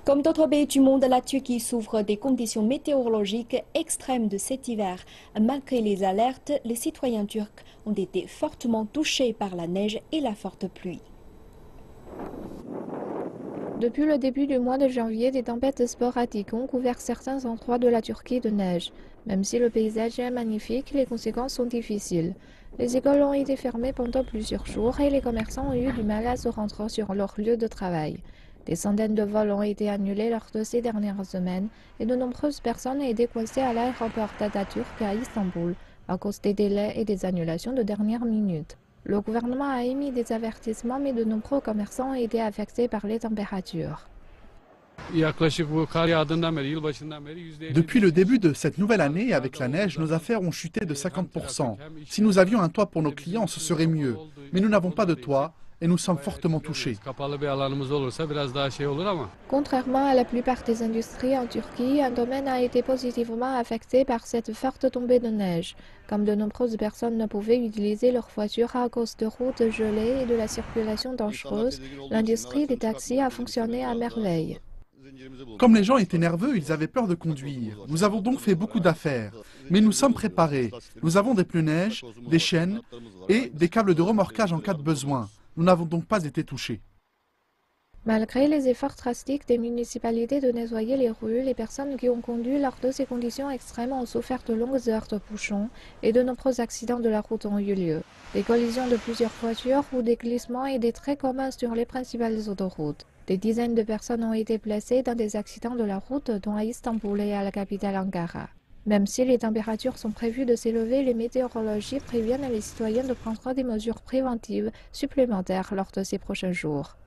Comme d'autres pays du monde, la Turquie souffre des conditions météorologiques extrêmes de cet hiver. Malgré les alertes, les citoyens turcs ont été fortement touchés par la neige et la forte pluie. Depuis le début du mois de janvier, des tempêtes sporadiques ont couvert certains endroits de la Turquie de neige. Même si le paysage est magnifique, les conséquences sont difficiles. Les écoles ont été fermées pendant plusieurs jours et les commerçants ont eu du mal à se rendre sur leur lieu de travail. Des centaines de vols ont été annulés lors de ces dernières semaines et de nombreuses personnes ont été coincées à l'aéroport d'Atatürk à Istanbul à cause des délais et des annulations de dernière minute. Le gouvernement a émis des avertissements, mais de nombreux commerçants ont été affectés par les températures. Depuis le début de cette nouvelle année, avec la neige, nos affaires ont chuté de 50%. Si nous avions un toit pour nos clients, ce serait mieux. Mais nous n'avons pas de toit et nous sommes fortement touchés. Contrairement à la plupart des industries en Turquie, un domaine a été positivement affecté par cette forte tombée de neige. Comme de nombreuses personnes ne pouvaient utiliser leur voiture à cause de routes gelées et de la circulation dangereuse, l'industrie des taxis a fonctionné à merveille. Comme les gens étaient nerveux, ils avaient peur de conduire. Nous avons donc fait beaucoup d'affaires. Mais nous sommes préparés. Nous avons des pneus neige, des chaînes et des câbles de remorquage en cas de besoin. Nous n'avons donc pas été touchés. Malgré les efforts drastiques des municipalités de nettoyer les rues, les personnes qui ont conduit lors de ces conditions extrêmes ont souffert de longues heures de bouchons et de nombreux accidents de la route ont eu lieu. Des collisions de plusieurs voitures ou des glissements étaient très communs sur les principales autoroutes. Des dizaines de personnes ont été blessées dans des accidents de la route, dont à Istanbul et à la capitale Ankara. Même si les températures sont prévues de s'élever, les météorologistes préviennent les citoyens de prendre des mesures préventives supplémentaires lors de ces prochains jours.